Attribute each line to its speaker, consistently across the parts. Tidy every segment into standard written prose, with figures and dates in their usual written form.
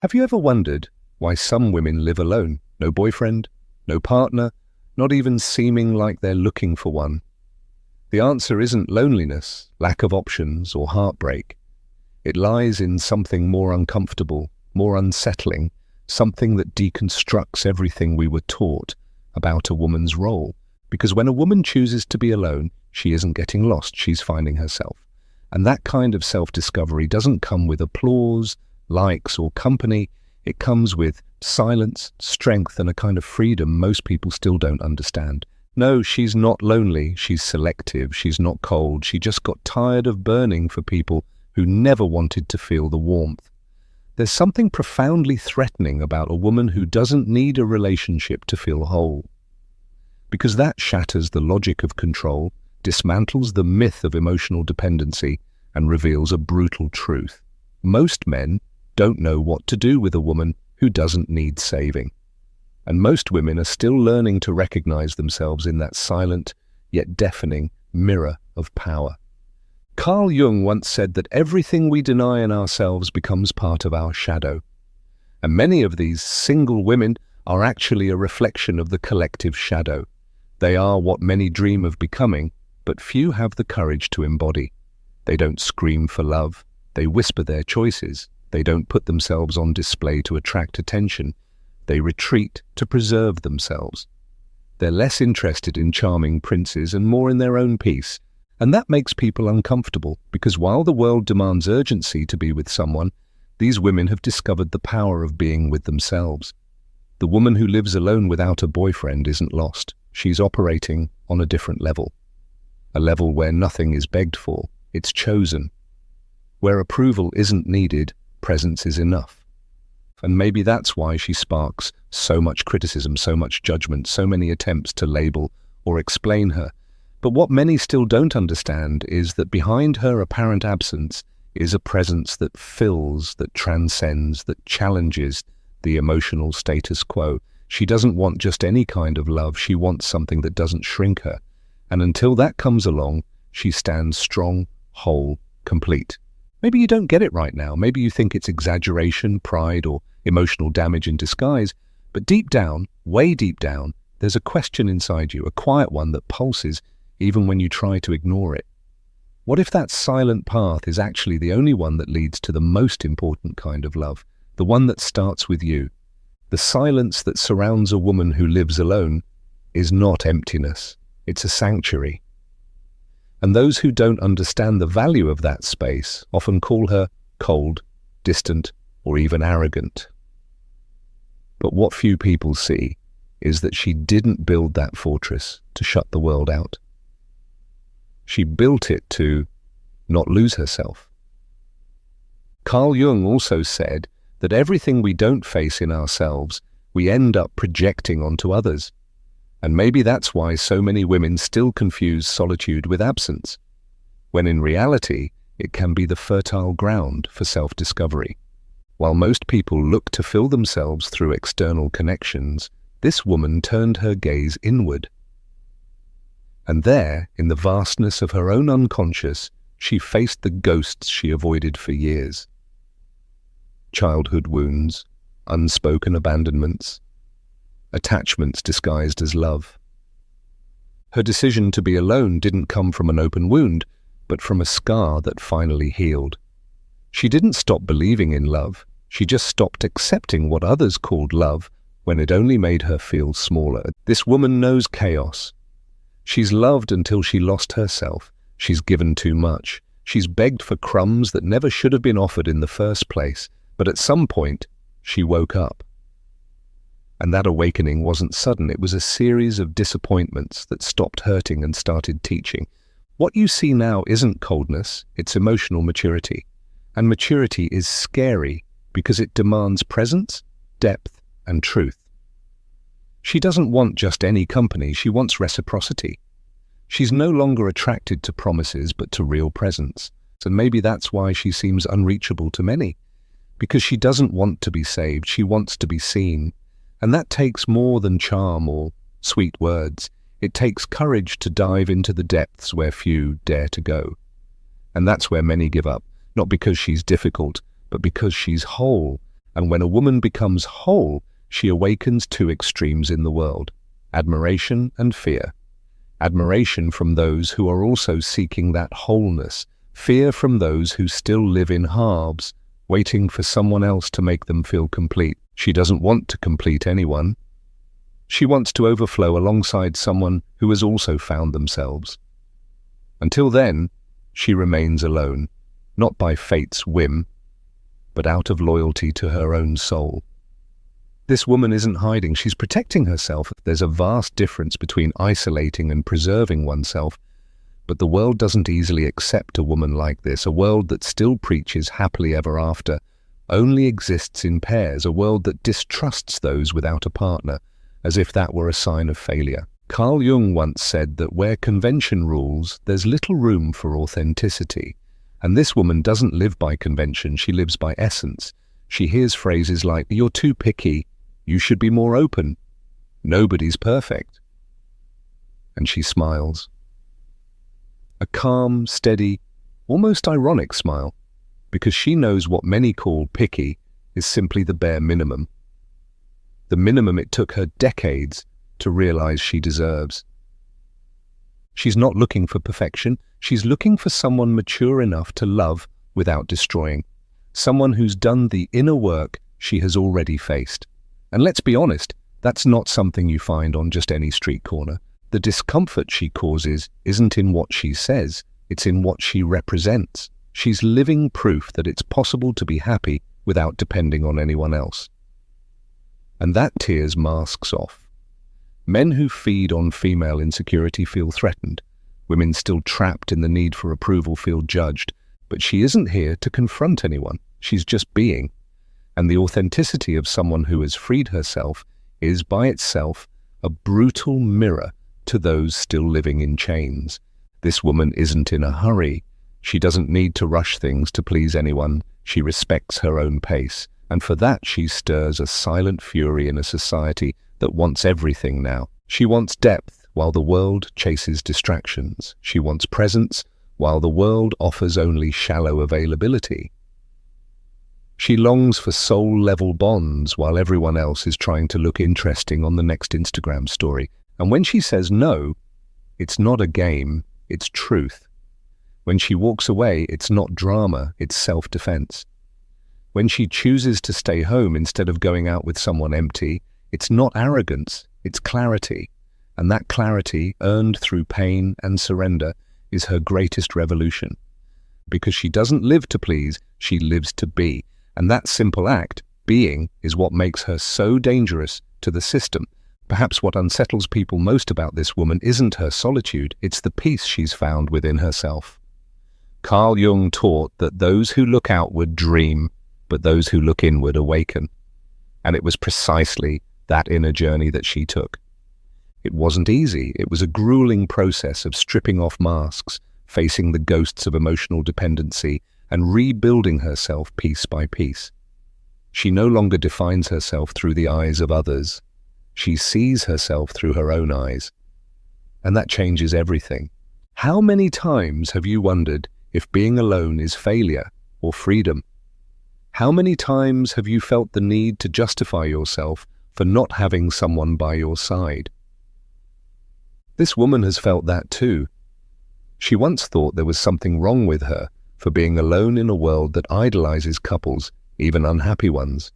Speaker 1: Have you ever wondered why some women live alone? No boyfriend, no partner, not even seeming like they're looking for one. The answer isn't loneliness, lack of options, or heartbreak. It lies in something more uncomfortable, more unsettling, something that deconstructs everything we were taught about a woman's role. Because when a woman chooses to be alone, she isn't getting lost, she's finding herself. And that kind of self-discovery doesn't come with applause, likes, or company. It comes with silence, strength, and a kind of freedom most people still don't understand. No, she's not lonely, she's selective, she's not cold, she just got tired of burning for people who never wanted to feel the warmth. There's something profoundly threatening about a woman who doesn't need a relationship to feel whole. Because that shatters the logic of control, dismantles the myth of emotional dependency, and reveals a brutal truth. Most men don't know what to do with a woman who doesn't need saving. And most women are still learning to recognize themselves in that silent, yet deafening mirror of power. Carl Jung once said that everything we deny in ourselves becomes part of our shadow. And many of these single women are actually a reflection of the collective shadow. They are what many dream of becoming, but few have the courage to embody. They don't scream for love, they whisper their choices. They don't put themselves on display to attract attention. They retreat to preserve themselves. They're less interested in charming princes and more in their own peace. And that makes people uncomfortable, because while the world demands urgency to be with someone, these women have discovered the power of being with themselves. The woman who lives alone without a boyfriend isn't lost. She's operating on a different level. A level where nothing is begged for, it's chosen. Where approval isn't needed, presence is enough. And maybe that's why she sparks so much criticism, so much judgment, so many attempts to label or explain her. But what many still don't understand is that behind her apparent absence is a presence that fills, that transcends, that challenges the emotional status quo. She doesn't want just any kind of love, she wants something that doesn't shrink her. And until that comes along, she stands strong, whole, complete. Maybe you don't get it right now. Maybe you think it's exaggeration, pride, or emotional damage in disguise. But deep down, way deep down, there's a question inside you, a quiet one that pulses even when you try to ignore it. What if that silent path is actually the only one that leads to the most important kind of love, the one that starts with you? The silence that surrounds a woman who lives alone is not emptiness, it's a sanctuary. And those who don't understand the value of that space often call her cold, distant, or even arrogant. But what few people see is that she didn't build that fortress to shut the world out. She built it to not lose herself. Carl Jung also said that everything we don't face in ourselves, we end up projecting onto others. And maybe that's why so many women still confuse solitude with absence, when in reality, it can be the fertile ground for self-discovery. While most people look to fill themselves through external connections, this woman turned her gaze inward. And there, in the vastness of her own unconscious, she faced the ghosts she avoided for years. Childhood wounds, unspoken abandonments, attachments disguised as love. Her decision to be alone didn't come from an open wound, but from a scar that finally healed. She didn't stop believing in love, she just stopped accepting what others called love when it only made her feel smaller. This woman knows chaos. She's loved until she lost herself. She's given too much. She's begged for crumbs that never should have been offered in the first place. But at some point, she woke up. And that awakening wasn't sudden. It was a series of disappointments that stopped hurting and started teaching. What you see now isn't coldness, it's emotional maturity. And maturity is scary because it demands presence, depth, and truth. She doesn't want just any company, she wants reciprocity. She's no longer attracted to promises but to real presence. And maybe that's why she seems unreachable to many. Because she doesn't want to be saved, she wants to be seen. And that takes more than charm or sweet words. It takes courage to dive into the depths where few dare to go. And that's where many give up, not because she's difficult, but because she's whole. And when a woman becomes whole, she awakens two extremes in the world: admiration and fear. Admiration from those who are also seeking that wholeness, fear from those who still live in halves, waiting for someone else to make them feel complete. She doesn't want to complete anyone. She wants to overflow alongside someone who has also found themselves. Until then, she remains alone, not by fate's whim, but out of loyalty to her own soul. This woman isn't hiding, she's protecting herself. There's a vast difference between isolating and preserving oneself, but the world doesn't easily accept a woman like this. A world that still preaches happily ever after, only exists in pairs, a world that distrusts those without a partner, as if that were a sign of failure. Carl Jung once said that where convention rules, there's little room for authenticity. And this woman doesn't live by convention, she lives by essence. She hears phrases like, "You're too picky," "You should be more open," "Nobody's perfect." And she smiles. A calm, steady, almost ironic smile, because she knows what many call picky is simply the bare minimum. The minimum it took her decades to realize she deserves. She's not looking for perfection, she's looking for someone mature enough to love without destroying. Someone who's done the inner work she has already faced. And let's be honest, that's not something you find on just any street corner. The discomfort she causes isn't in what she says, it's in what she represents. She's living proof that it's possible to be happy without depending on anyone else. And that tears masks off. Men who feed on female insecurity feel threatened. Women still trapped in the need for approval feel judged. But she isn't here to confront anyone. She's just being. And the authenticity of someone who has freed herself is by itself a brutal mirror to those still living in chains. This woman isn't in a hurry. She doesn't need to rush things to please anyone. She respects her own pace. And for that she stirs a silent fury in a society that wants everything now. She wants depth while the world chases distractions. She wants presence while the world offers only shallow availability. She longs for soul-level bonds while everyone else is trying to look interesting on the next Instagram story. And when she says no, it's not a game, it's truth. When she walks away, it's not drama, it's self-defense. When she chooses to stay home instead of going out with someone empty, it's not arrogance, it's clarity. And that clarity, earned through pain and surrender, is her greatest revolution. Because she doesn't live to please, she lives to be. And that simple act, being, is what makes her so dangerous to the system. Perhaps what unsettles people most about this woman isn't her solitude, it's the peace she's found within herself. Carl Jung taught that those who look outward dream, but those who look inward awaken. And it was precisely that inner journey that she took. It wasn't easy. It was a grueling process of stripping off masks, facing the ghosts of emotional dependency, and rebuilding herself piece by piece. She no longer defines herself through the eyes of others. She sees herself through her own eyes. And that changes everything. How many times have you wondered if being alone is failure or freedom? How many times have you felt the need to justify yourself for not having someone by your side? This woman has felt that too. She once thought there was something wrong with her for being alone in a world that idolizes couples, even unhappy ones.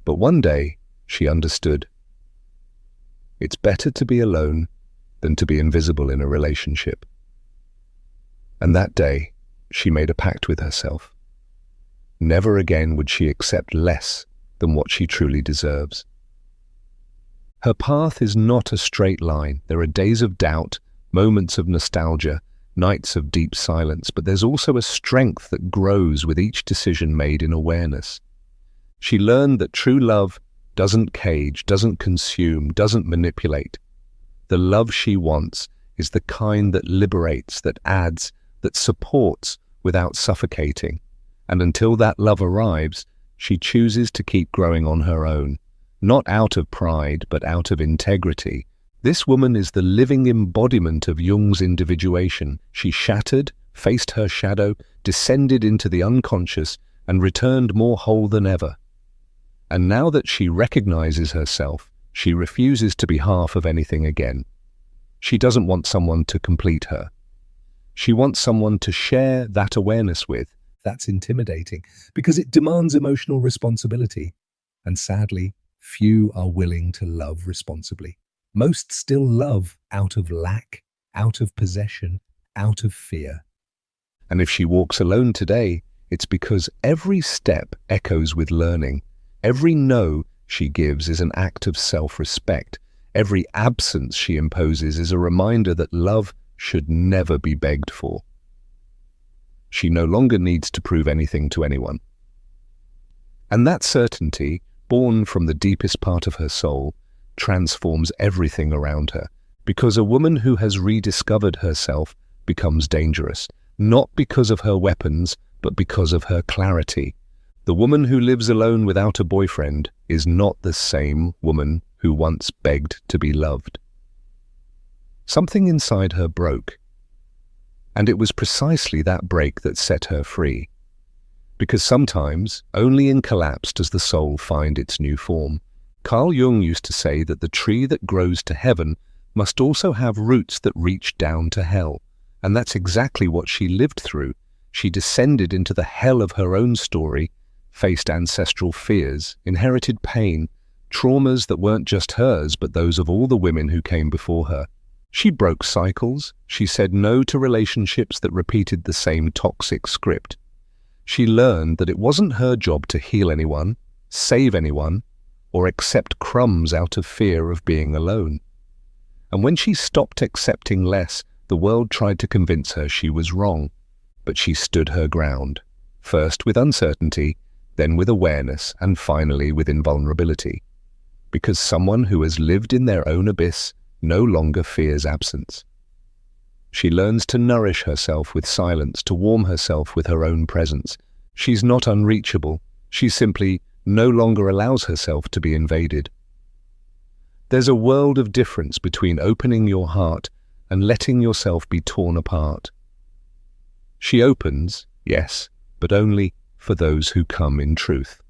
Speaker 1: But one day, she understood. It's better to be alone than to be invisible in a relationship. And that day, she made a pact with herself. Never again would she accept less than what she truly deserves. Her path is not a straight line. There are days of doubt, moments of nostalgia, nights of deep silence, but there's also a strength that grows with each decision made in awareness. She learned that true love doesn't cage, doesn't consume, doesn't manipulate. The love she wants is the kind that liberates, that adds, that supports without suffocating. And until that love arrives, she chooses to keep growing on her own, not out of pride, but out of integrity. This woman is the living embodiment of Jung's individuation. She shattered, faced her shadow, descended into the unconscious, and returned more whole than ever. And now that she recognizes herself, she refuses to be half of anything again. She doesn't want someone to complete her. She wants someone to share that awareness with. That's intimidating because it demands emotional responsibility. And sadly, few are willing to love responsibly. Most still love out of lack, out of possession, out of fear. And if she walks alone today, it's because every step echoes with learning. Every no she gives is an act of self-respect. Every absence she imposes is a reminder that love should never be begged for. She no longer needs to prove anything to anyone. And that certainty, born from the deepest part of her soul, transforms everything around her, because a woman who has rediscovered herself becomes dangerous, not because of her weapons, but because of her clarity. The woman who lives alone without a boyfriend is not the same woman who once begged to be loved. Something inside her broke, and it was precisely that break that set her free. Because sometimes, only in collapse does the soul find its new form. Carl Jung used to say that the tree that grows to heaven must also have roots that reach down to hell. And that's exactly what she lived through. She descended into the hell of her own story, faced ancestral fears, inherited pain, traumas that weren't just hers, but those of all the women who came before her. She broke cycles. She said no to relationships that repeated the same toxic script. She learned that it wasn't her job to heal anyone, save anyone, or accept crumbs out of fear of being alone. And when she stopped accepting less, the world tried to convince her she was wrong. But she stood her ground, first with uncertainty, then with awareness, and finally with invulnerability. Because someone who has lived in their own abyss no longer fears absence. She learns to nourish herself with silence, to warm herself with her own presence. She's not unreachable. She simply no longer allows herself to be invaded. There's a world of difference between opening your heart and letting yourself be torn apart. She opens, yes, but only for those who come in truth.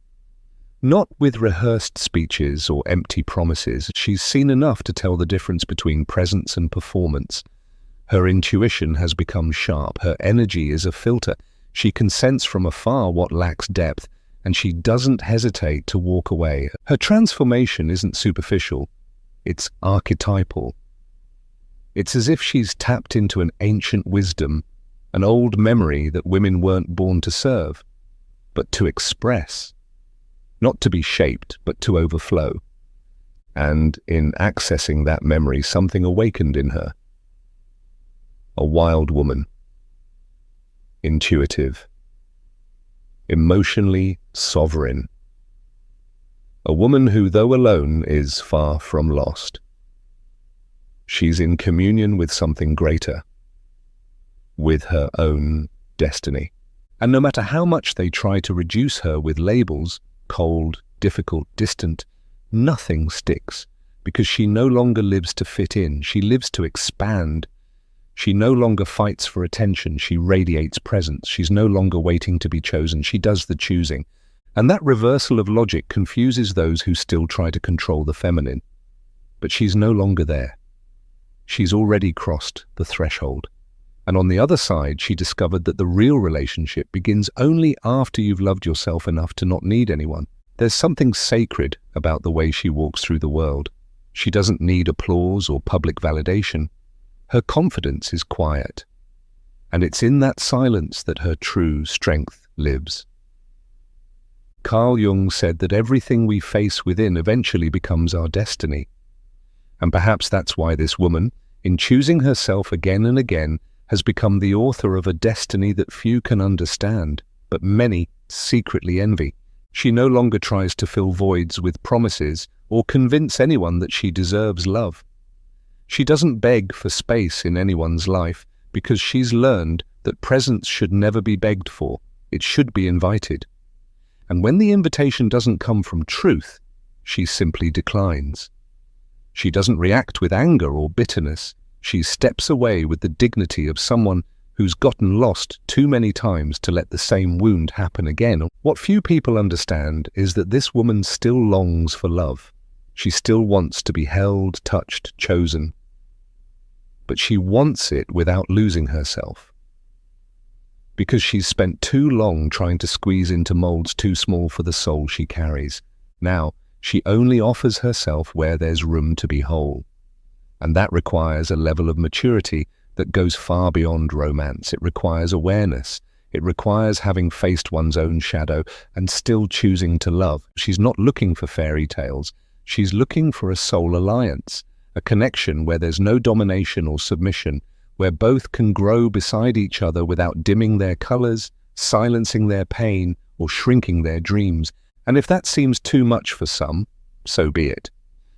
Speaker 1: Not with rehearsed speeches or empty promises. She's seen enough to tell the difference between presence and performance. Her intuition has become sharp. Her energy is a filter. She can sense from afar what lacks depth, and she doesn't hesitate to walk away. Her transformation isn't superficial. It's archetypal. It's as if she's tapped into an ancient wisdom, an old memory that women weren't born to serve, but to express. Not to be shaped, but to overflow. And in accessing that memory, something awakened in her. A wild woman. Intuitive. Emotionally sovereign. A woman who, though alone, is far from lost. She's in communion with something greater, with her own destiny. And no matter how much they try to reduce her with labels, cold, difficult, distant, nothing sticks, because she no longer lives to fit in. She lives to expand. She no longer fights for attention. She radiates presence. She's no longer waiting to be chosen. She does the choosing. And that reversal of logic confuses those who still try to control the feminine. But she's no longer there. She's already crossed the threshold. And on the other side, she discovered that the real relationship begins only after you've loved yourself enough to not need anyone. There's something sacred about the way she walks through the world. She doesn't need applause or public validation. Her confidence is quiet. And it's in that silence that her true strength lives. Carl Jung said that everything we face within eventually becomes our destiny. And perhaps that's why this woman, in choosing herself again and again, has become the author of a destiny that few can understand, but many secretly envy. She no longer tries to fill voids with promises or convince anyone that she deserves love. She doesn't beg for space in anyone's life because she's learned that presence should never be begged for. It should be invited. And when the invitation doesn't come from truth, she simply declines. She doesn't react with anger or bitterness. She steps away with the dignity of someone who's gotten lost too many times to let the same wound happen again. What few people understand is that this woman still longs for love. She still wants to be held, touched, chosen. But she wants it without losing herself. Because she's spent too long trying to squeeze into molds too small for the soul she carries. Now, she only offers herself where there's room to be whole. And that requires a level of maturity that goes far beyond romance. It requires awareness. It requires having faced one's own shadow and still choosing to love. She's not looking for fairy tales. She's looking for a soul alliance, a connection where there's no domination or submission, where both can grow beside each other without dimming their colors, silencing their pain, or shrinking their dreams. And if that seems too much for some, so be it.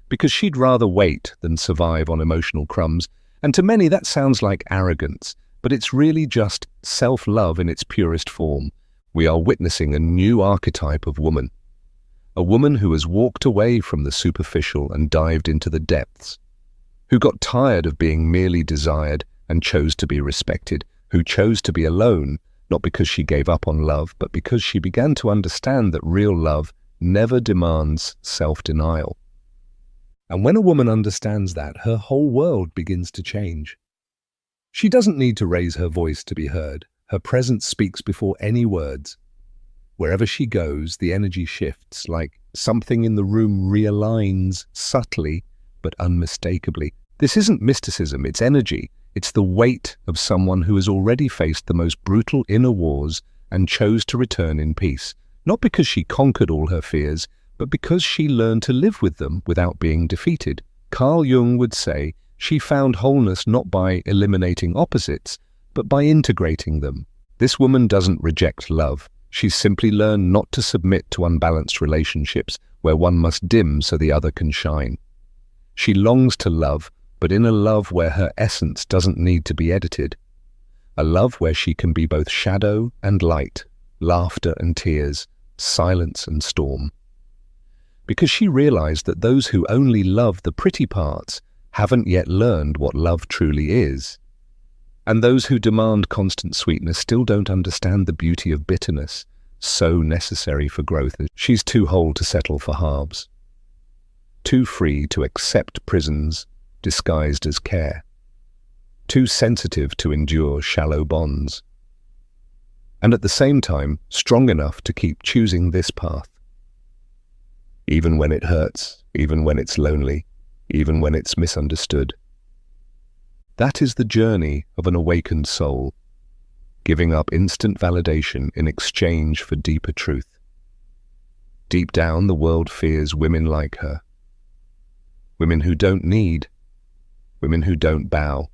Speaker 1: Because she'd rather wait than survive on emotional crumbs. And to many that sounds like arrogance, but it's really just self-love in its purest form. We are witnessing a new archetype of woman. A woman who has walked away from the superficial and dived into the depths. Who got tired of being merely desired and chose to be respected. Who chose to be alone, not because she gave up on love, but because she began to understand that real love never demands self-denial. And when a woman understands that, her whole world begins to change. She doesn't need to raise her voice to be heard. Her presence speaks before any words. Wherever she goes, the energy shifts, like something in the room realigns subtly but unmistakably. This isn't mysticism, it's energy. It's the weight of someone who has already faced the most brutal inner wars and chose to return in peace. Not because she conquered all her fears, but because she learned to live with them without being defeated. Carl Jung would say she found wholeness not by eliminating opposites, but by integrating them. This woman doesn't reject love. She's simply learned not to submit to unbalanced relationships where one must dim so the other can shine. She longs to love, but in a love where her essence doesn't need to be edited. A love where she can be both shadow and light, laughter and tears, silence and storm. Because she realized that those who only love the pretty parts haven't yet learned what love truly is. And those who demand constant sweetness still don't understand the beauty of bitterness, so necessary for growth. She's too whole to settle for halves, too free to accept prisons disguised as care, too sensitive to endure shallow bonds, and at the same time strong enough to keep choosing this path. Even when it hurts, even when it's lonely, even when it's misunderstood. That is the journey of an awakened soul, giving up instant validation in exchange for deeper truth. Deep down, the world fears women like her. Women who don't need, women who don't bow,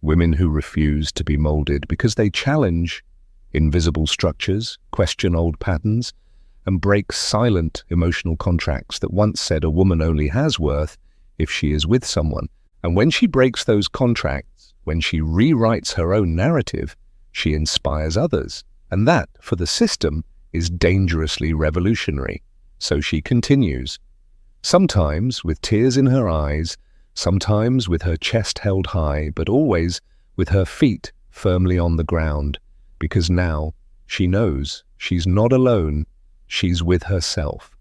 Speaker 1: women who refuse to be molded because they challenge invisible structures, question old patterns, and break silent emotional contracts that once said a woman only has worth if she is with someone. And when she breaks those contracts, when she rewrites her own narrative, she inspires others. And that, for the system, is dangerously revolutionary. So she continues, sometimes with tears in her eyes, sometimes with her chest held high, but always with her feet firmly on the ground, because now she knows she's not alone, she's with herself.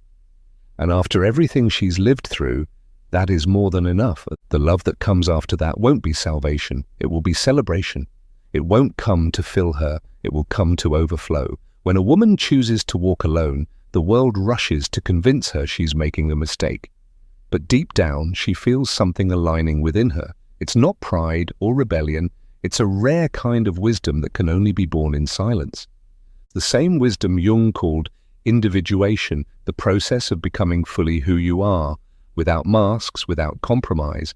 Speaker 1: And after everything she's lived through, that is more than enough. The love that comes after that won't be salvation, it will be celebration. It won't come to fill her, it will come to overflow. When a woman chooses to walk alone, the world rushes to convince her she's making a mistake. But deep down, she feels something aligning within her. It's not pride or rebellion, it's a rare kind of wisdom that can only be born in silence. The same wisdom Jung called individuation, the process of becoming fully who you are, without masks, without compromise.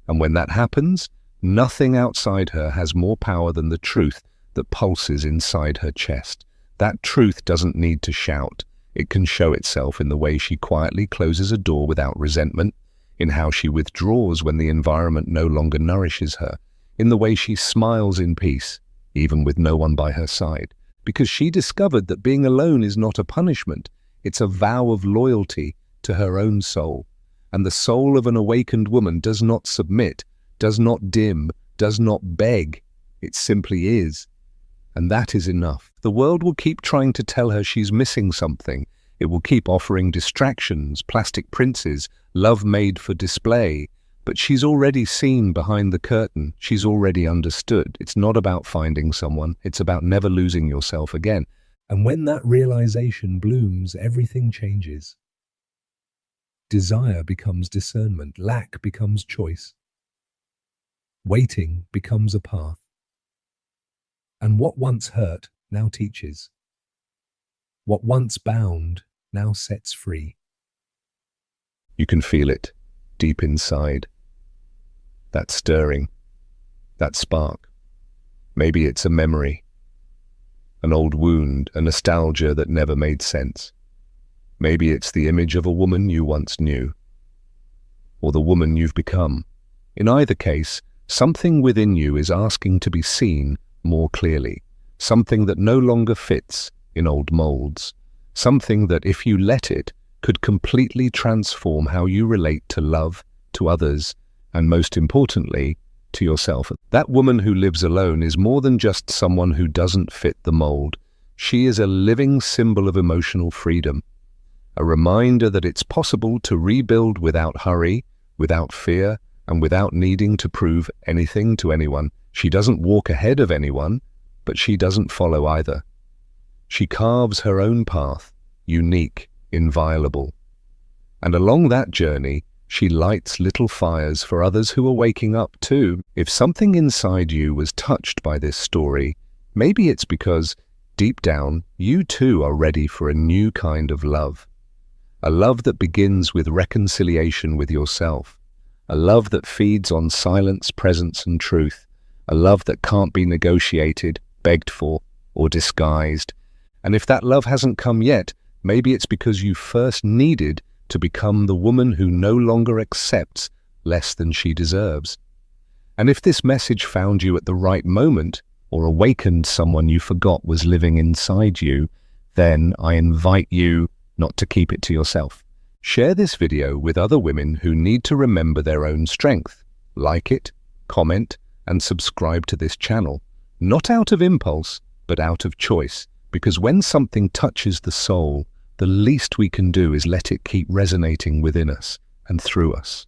Speaker 1: And when that happens, nothing outside her has more power than the truth that pulses inside her chest. That truth doesn't need to shout. It can show itself in the way she quietly closes a door without resentment, in how she withdraws when the environment no longer nourishes her, in the way she smiles in peace, even with no one by her side, because she discovered that being alone is not a punishment, it's a vow of loyalty to her own soul. And the soul of an awakened woman does not submit, does not dim, does not beg. It simply is. And that is enough. The world will keep trying to tell her she's missing something. It will keep offering distractions, plastic princes, love made for display. But she's already seen behind the curtain. She's already understood. It's not about finding someone. It's about never losing yourself again. And when that realization blooms, everything changes. Desire becomes discernment. Lack becomes choice. Waiting becomes a path. And what once hurt now teaches. What once bound now sets free. You can feel it deep inside. That stirring, that spark. Maybe it's a memory, an old wound, a nostalgia that never made sense. Maybe it's the image of a woman you once knew, or the woman you've become. In either case, something within you is asking to be seen more clearly, something that no longer fits in old molds, something that, if you let it, could completely transform how you relate to love, to others, and most importantly, to yourself. That woman who lives alone is more than just someone who doesn't fit the mold. She is a living symbol of emotional freedom, a reminder that it's possible to rebuild without hurry, without fear, and without needing to prove anything to anyone. She doesn't walk ahead of anyone, but she doesn't follow either. She carves her own path, unique, inviolable. And along that journey, she lights little fires for others who are waking up too. If something inside you was touched by this story, maybe it's because, deep down, you too are ready for a new kind of love. A love that begins with reconciliation with yourself. A love that feeds on silence, presence, and truth. A love that can't be negotiated, begged for, or disguised. And if that love hasn't come yet, maybe it's because you first needed to become the woman who no longer accepts less than she deserves. And if this message found you at the right moment, or awakened someone you forgot was living inside you, then I invite you not to keep it to yourself. Share this video with other women who need to remember their own strength. Like it, comment, and subscribe to this channel, not out of impulse, but out of choice, because when something touches the soul, the least we can do is let it keep resonating within us and through us.